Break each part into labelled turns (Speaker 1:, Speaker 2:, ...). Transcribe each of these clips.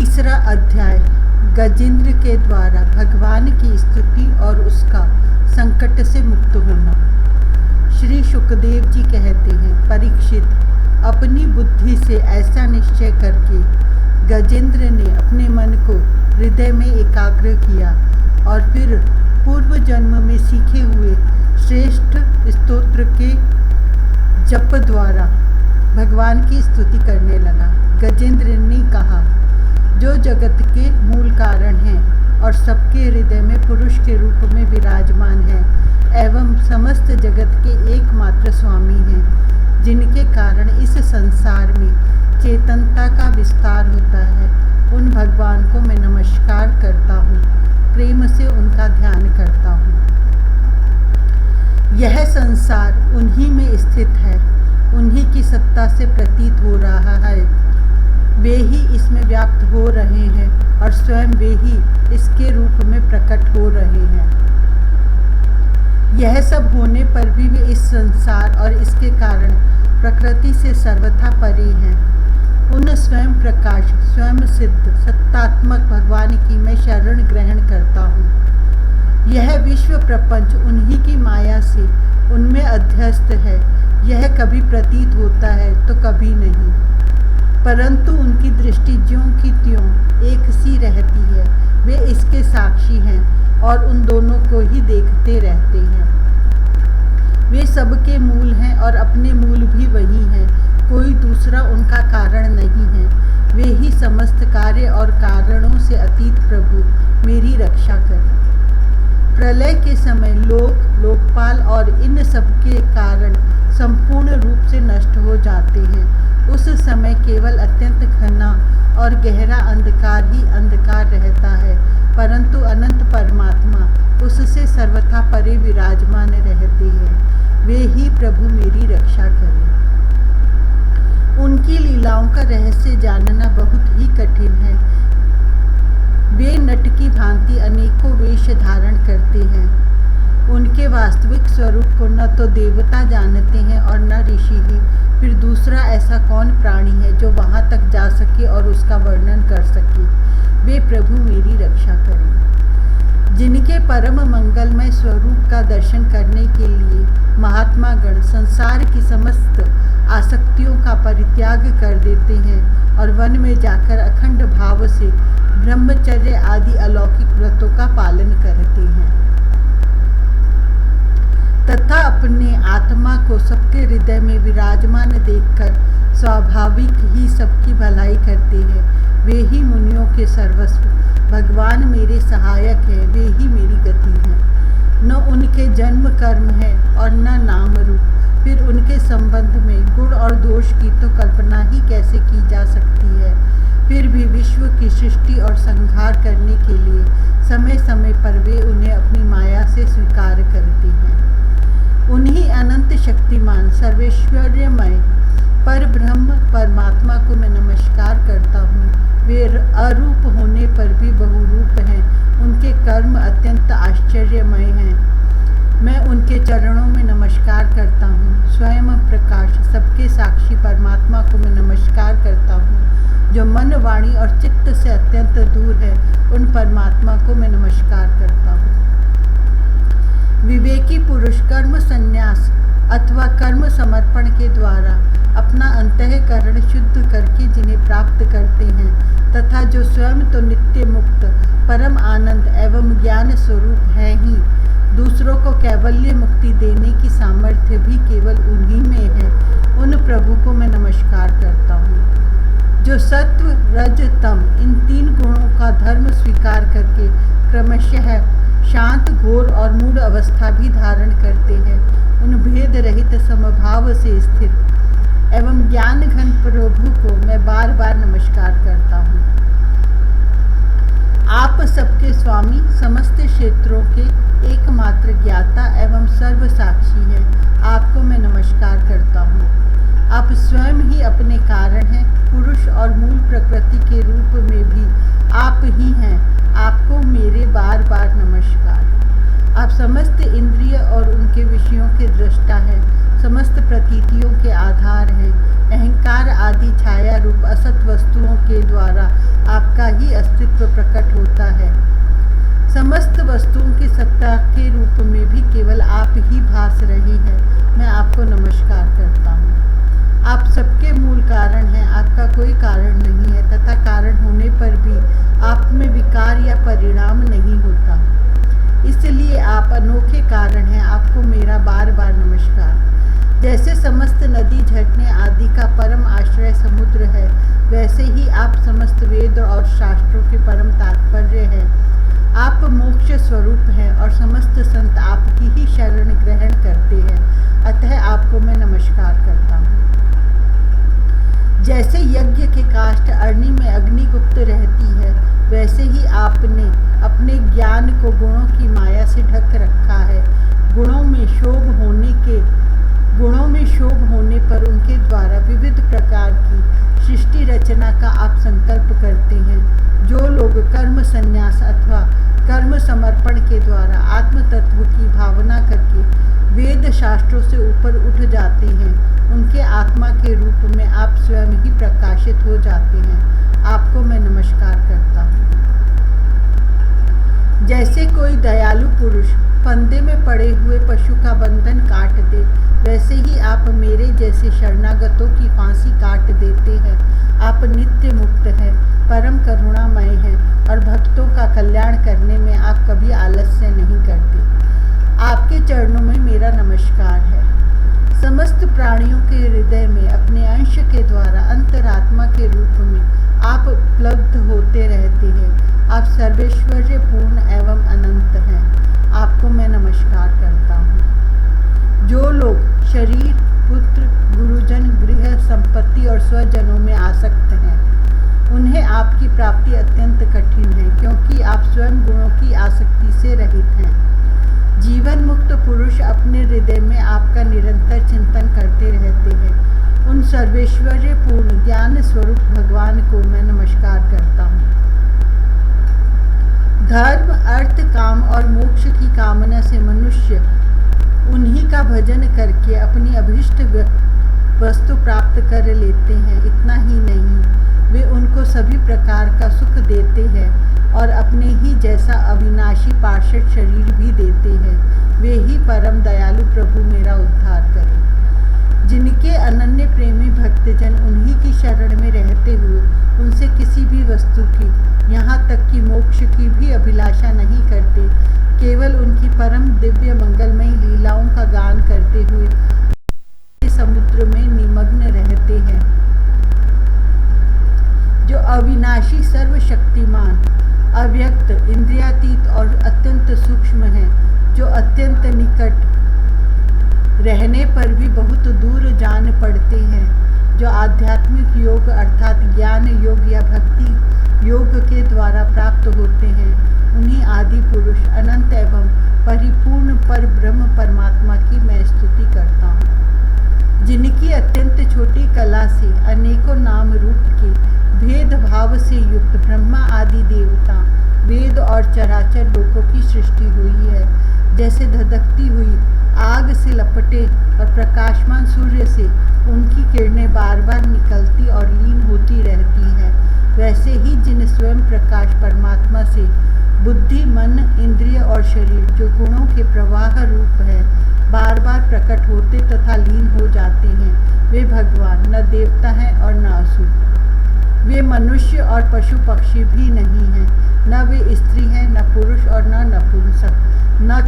Speaker 1: तीसरा अध्याय गजेंद्र के द्वारा भगवान की स्तुति और उसका संकट से मुक्त होना। श्री सुखदेव जी कहते हैं, परीक्षित, अपनी बुद्धि से ऐसा निश्चय करके गजेंद्र ने अपने मन को हृदय में एकाग्र किया और फिर पूर्व जन्म में सीखे हुए श्रेष्ठ स्तोत्र के जप द्वारा भगवान की स्तुति करने लगा। गजेंद्र ने कहा, जो जगत के मूल कारण हैं और सबके हृदय में पुरुष के रूप में विराजमान हैं एवं समस्त जगत के एकमात्र स्वामी हैं, जिनके कारण इस संसार में चेतनता का विस्तार होता है, उन भगवान को मैं नमस्कार करता हूँ, प्रेम से उनका ध्यान करता हूँ। यह संसार उन्हीं में स्थित है, उन्हीं की सत्ता से प्रतीत हो रहा है, वे ही इसमें व्याप्त हो रहे हैं और स्वयं वे ही इसके रूप में प्रकट हो रहे हैं। यह सब होने पर भी वे इस संसार और इसके कारण प्रकृति से सर्वथा परे हैं। उन स्वयं प्रकाश, स्वयं सिद्ध, सत्तात्मक भगवान की मैं शरण ग्रहण करता हूँ। यह विश्व प्रपंच उन्हीं की माया से उनमें अध्यस्त है। यह कभी प्रतीत होता है तो कभी नहीं, परंतु उनकी दृष्टि ज्यों की त्यों एक सी रहती है। वे इसके साक्षी हैं और उन दोनों को ही देखते रहते हैं। वे सबके मूल हैं और अपने मूल भी वही हैं, कोई दूसरा उनका कारण नहीं है। वे ही समस्त कार्य और कारणों से अतीत प्रभु मेरी रक्षा करें। प्रलय के समय लोक, लोकपाल और इन सबके कारण संपूर्ण रूप से नष्ट हो जाते हैं। उस समय केवल अत्यंत घना और गहरा अंधकार ही अंधकार रहता है, परंतु अनंत परमात्मा उससे सर्वथा परे विराजमान रहते हैं। वे ही प्रभु मेरी रक्षा करें। उनकी लीलाओं का रहस्य जानना बहुत ही कठिन है। वे नट की भांति अनेकों वेश धारण करते हैं। उनके वास्तविक स्वरूप को न तो देवता जानते हैं और न ऋषि ही। फिर दूसरा ऐसा कौन प्राणी है जो वहां तक जा सके और उसका वर्णन कर सके। वे प्रभु मेरी रक्षा करें। जिनके परम मंगलमय स्वरूप का दर्शन करने के लिए महात्मा गण संसार की समस्त आसक्तियों का परित्याग कर देते हैं और वन में जाकर अखंड भाव से ब्रह्मचर्य आदि अलौकिक व्रतों का पालन करते हैं तथा अपने आत्मा को सबके हृदय में विराजमान देखकर स्वाभाविक ही सबकी भलाई करते हैं। वे ही मुनियों के सर्वस्व, भगवान मेरे सहायक हैं, वे ही मेरी गति हैं। न उनके जन्म कर्म है और न नाम रूप। फिर उनके संबंध में गुण और दोष की तो कल्पना ही कैसे की जा सकती है। फिर भी विश्व की सृष्टि और संहार करने के लिए समय समय पर वे उन्हें अपनी माया से स्वीकार करते हैं। उन्हीं अनंत शक्तिमान सर्वेश्वर्यमय पर ब्रह्म परमात्मा को मैं नमस्कार करता हूँ। वे अरूप होने पर भी बहुरूप हैं। उनके कर्म अत्यंत आश्चर्यमय हैं। मैं उनके चरणों में नमस्कार करता हूँ। स्वयं प्रकाश सबके साक्षी परमात्मा को मैं नमस्कार करता हूँ। जो मन, वाणी और चित्त से अत्यंत दूर है, उन परमात्मा को मैं नमस्कार करता हूँ। विवेकी पुरुष कर्म संन्यास अथवा कर्म समर्पण के द्वारा अपना अंतःकरण शुद्ध करके जिन्हें प्राप्त करते हैं तथा जो स्वयं तो नित्य मुक्त परम आनंद एवं ज्ञान स्वरूप है ही, दूसरों को कैवल्य मुक्ति देने की सामर्थ्य भी केवल उन्हीं में है, उन प्रभु को मैं नमस्कार करता हूँ। जो सत्व, रज, तम इन तीन गुणों का धर्म स्वीकार करके क्रमशः शांत, घोर और मूढ़ अवस्था भी धारण करते हैं, उन भेद रहित समभाव से स्थित एवं ज्ञान घन प्रभु को मैं बार बार नमस्कार करता हूँ। आप सबके स्वामी, समस्त क्षेत्रों के एकमात्र ज्ञाता एवं सर्व साक्षी हैं। आपको मैं नमस्कार करता हूँ। आप स्वयं ही अपने कारण हैं। पुरुष और मूल प्रकृति के रूप में भी आप ही हैं। आपको मेरे बार बार नमस्कार। आप समस्त इंद्रिय और उनके विषयों के दृष्टा हैं, समस्त प्रतीतियों के आधार हैं। अहंकार आदि छाया रूप असत वस्तुओं के द्वारा आपका ही वस्तुओं की सत्ता के रूप में भी केवल आप ही भास रहे हैं। मैं आपको नमस्कार करता हूँ। आप सबके मूल कारण हैं, आपका कोई कारण नहीं है तथा कारण होने पर भी आप में विकार या परिणाम नहीं होता। इसलिए आप अनोखे कारण हैं। आपको मेरा बार बार नमस्कार। जैसे समस्त नदी झरने आदि का परम आश्रय समुद्र है, वैसे ही आप समस्त वेद और शास्त्रों के परम तात्पर्य हैं। आप मोक्ष स्वरूप हैं और समस्त संत आपकी ही शरण ग्रहण करते हैं। अतः आपको मैं नमस्कार करता हूँ। जैसे यज्ञ के काष्ठ अग्नि में अग्निगुप्त रहती है, वैसे ही आपने अपने ज्ञान को गुणों की माया से ढक रखा है। गुणों में शोभ होने पर उनके द्वारा विविध प्रकार की सृष्टि रचना का आप संकल्प करते हैं। जो लोग कर्म संन्यास अथवा कर्म समर्पण के द्वारा आत्म तत्व की भावना करके वेद शास्त्रों से ऊपर उठ जाते हैं, उनके आत्मा के रूप में आप स्वयं ही प्रकाशित हो जाते हैं। आपको मैं नमस्कार करता हूँ। जैसे कोई दयालु पुरुष फंदे में पड़े हुए पशु का बंधन काट दे, वैसे ही आप मेरे जैसे शरणागतों की फांसी काट देते हैं। आप नित्य मुक्त हैं, परम करुणामय हैं और भक्तों का कल्याण करने में आप कभी आलस्य नहीं करते। आपके चरणों में मेरा नमस्कार है। समस्त प्राणियों के हृदय में अपने अंश के द्वारा अंतरात्मा के रूप में आप उपलब्ध होते रहते हैं। आप सर्वैश्वर्यपूर्ण एवं अनंत हैं। आपको मैं नमस्कार करता हूँ। जो लोग शरीर, पुत्र, गुरुजन, गृह, संपत्ति और स्वजनों में आसक्त हैं, उन्हें आपकी प्राप्ति अत्यंत कठिन है, क्योंकि आप स्वयं गुणों की आसक्ति से रहित हैं। जीवन मुक्त पुरुष अपने हृदय में आपका निरंतर चिंतन करते रहते हैं। उन सर्वैश्वर्यपूर्ण ज्ञान स्वरूप भगवान को मैं नमस्कार करता हूँ। धर्म, अर्थ, काम और मोक्ष की कामना से मनुष्य उन्हीं का भजन करके अपनी अभीष्ट वस्तु प्राप्त कर लेते हैं। इतना ही नहीं, वे उनको सभी प्रकार का सुख देते हैं और अपने ही जैसा अविनाशी पार्षद शरीर भी देते हैं। वे ही परम दयालु प्रभु मेरा उद्धार करें। जिनके अनन्य प्रेमी भक्तजन उन्हीं की शरण में रहते हुए उनसे किसी भी वस्तु की, यहाँ तक कि मोक्ष की भी अभिलाषा नहीं करते, केवल उनकी परम दिव्य मंगलमयी लीलाओं का गान करते हुए समुद्र में निमग्न रहते हैं। जो अविनाशी, सर्वशक्तिमान, अव्यक्त, इंद्रियातीत और अत्यंत सूक्ष्म है, जो अत्यंत निकट रहने पर भी बहुत दूर जान पड़ते हैं, जो आध्यात्मिक योग अर्थात ज्ञान योग या भक्ति योग के द्वारा प्राप्त होते हैं, उन्हीं आदि पुरुष अनंत एवं परिपूर्ण पर ब्रह्म परमात्मा की मैं स्तुति करता हूँ। जिनकी अत्यंत छोटी कला से अनेकों नाम रूप के भेदभाव से युक्त ब्रह्मा आदि देवता, वेद और चराचर लोकों की सृष्टि हुई है। जैसे धधकती हुई आग से लपटे और प्रकाशमान सूर्य से उनकी किरणें बार बार निकलती और लीन होती रहती हैं, वैसे ही जिन स्वयं प्रकाश परमात्मा से बुद्धि, मन, इंद्रिय और शरीर, जो गुणों के प्रवाह रूप है, बार बार प्रकट होते तथा लीन हो जाते हैं, वे भगवान न देवता हैं और न असुर। वे मनुष्य और पशु पक्षी भी नहीं हैं, न वे स्त्री हैं, न पुरुष और न नपुंसक, न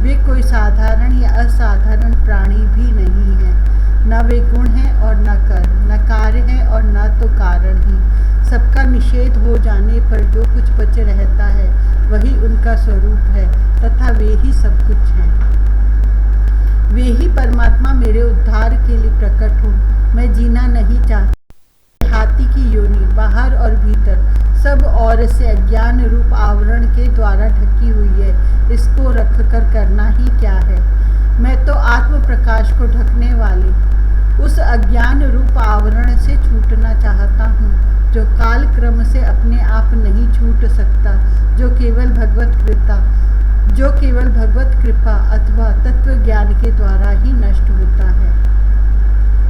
Speaker 1: वे कोई साधारण या असाधारण प्राणी भी नहीं हैं। न वे गुण हैं और न कर्म, न कार्य हैं और न तो कारण ही। सबका निषेध हो जाने पर जो कुछ बच रहता है वही उनका स्वरूप है तथा वे ही सब कुछ हैं। वे ही परमात्मा मेरे उद्धार के लिए प्रकट हो। मैं जीना नहीं चाहता। हाथी की योनि बाहर और भीतर सब ओर से अज्ञान रूप आवरण के द्वारा ढकी हुई है। इसको रखकर करना ही क्या है। मैं तो आत्म प्रकाश को ढकने वाले उस अज्ञान रूप आवरण से छूटना चाहता हूँ, जो काल क्रम से अपने आप नहीं छूट सकता, जो केवल भगवत कृपा अथवा तत्व ज्ञान के द्वारा ही नष्ट होता है।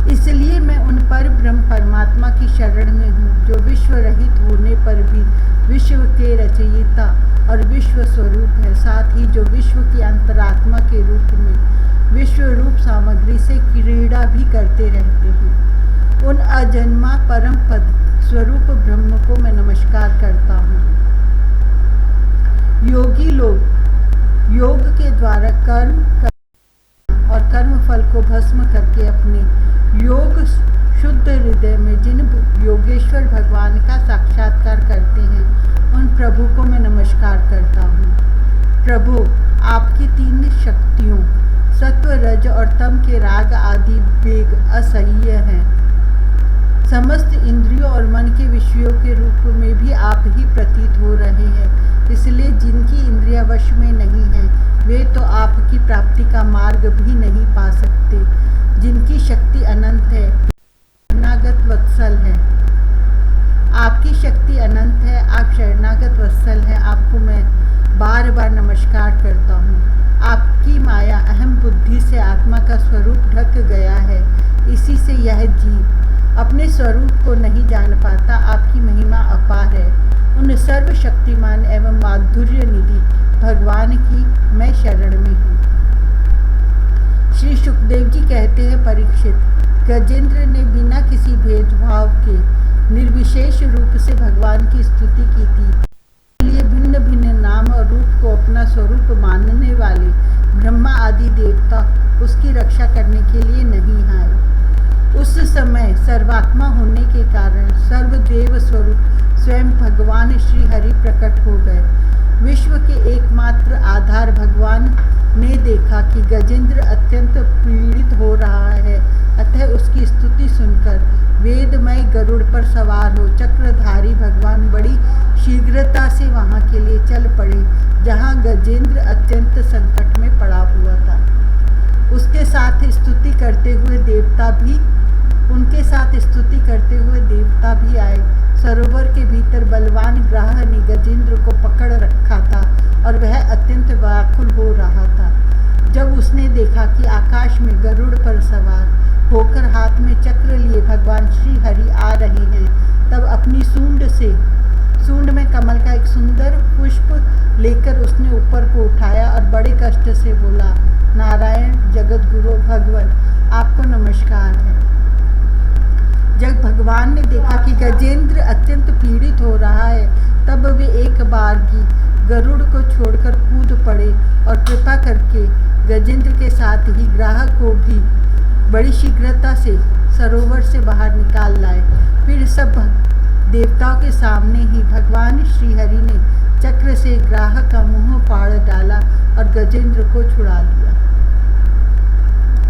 Speaker 1: इसलिए मैं उन पर ब्रह्म परमात्मा की शरण में हूँ, जो विश्व रहित होने पर भी विश्व के रचयिता और विश्व स्वरूप है। साथ ही जो विश्व की अंतरात्मा के रूप में विश्व रूप सामग्री से क्रीड़ा भी करते रहते हैं, उन अजन्मा परम पद स्वरूप ब्रह्म को मैं नमस्कार करता हूँ। योगी लोग योग के द्वारा कर्म और कर्म फल को भस्म करके अपने योग शुद्ध हृदय में जिन योगेश्वर भगवान का साक्षात्कार करते हैं, उन प्रभु को मैं नमस्कार करता हूँ। प्रभु, आपकी 3 शक्तियों सत्व, रज और तम के राग आदि वेग असह्य हैं। समस्त इंद्रियों और मन के विषयों के रूप में भी आप ही प्रतीत हो रहे हैं, इसलिए जिनकी इंद्रियां वश में नहीं हैं, वे तो आपकी प्राप्ति का मार्ग भी नहीं पा सकते। जिनकी शक्ति अनंत है, शरणागत वत्सल है। आपकी शक्ति अनंत है, आप शरणागत वत्सल हैं। आपको मैं बार बार नमस्कार करता हूँ। आपकी माया अहम बुद्धि से आत्मा का स्वरूप ढक गया है, इसी से यह जीव अपने स्वरूप को नहीं जान पाता। आपकी महिमा अपार है। उन सर्वशक्तिमान एवं माधुर्य निधि भगवान की मैं शरण में हूँ। श्री सुखदेव जी कहते हैं, परीक्षित, गजेंद्र ने बिना किसी भेदभाव के निर्विशेष रूप से भगवान की स्तुति की थी। इसलिए भिन्न भिन्न नाम और रूप को अपना स्वरूप मानने वाले ब्रह्मा आदि देवता उसकी रक्षा करने के लिए नहीं आए। उस समय सर्वात्मा होने के कारण सर्वदेव स्वरूप स्वयं भगवान श्री हरि प्रकट हो गए। विश्व के एकमात्र आधार भगवान ने देखा कि गजेंद्र अत्यंत पीड़ित हो रहा है, अतः उसकी स्तुति सुनकर वेदमय गरुड़ पर सवार हो चक्रधारी भगवान बड़ी शीघ्रता से वहां के लिए चल पड़े, जहां गजेंद्र अत्यंत संकट में पड़ा हुआ था। उनके साथ स्तुति करते हुए देवता भी आए। सरोवर के भीतर बलवान ग्राह ने गजेंद्र को पकड़ रखा था और वह अत्यंत व्याकुल हो रहा था। जब उसने देखा कि आकाश में गरुड़ पर सवार होकर हाथ में चक्र लिए भगवान श्री हरि आ रहे हैं, तब अपनी सूंड में कमल का एक सुंदर पुष्प लेकर उसने ऊपर को उठाया और बड़े कष्ट से बोला, नारायण जगत गुरु भगवान, आपको नमस्कार है। जब भगवान ने देखा कि गजेंद्र अत्यंत पीड़ित हो रहा है, तब वे एक बार ही गरुड़ को छोड़कर कूद पड़े और कृपा करके गजेंद्र के साथ ही ग्राह को भी बड़ी शीघ्रता से सरोवर से बाहर निकाल लाए। फिर सब देवताओं के सामने ही भगवान श्री हरि ने चक्र से ग्राह का मुंह फाड़ डाला और गजेंद्र को छुड़ा लिया।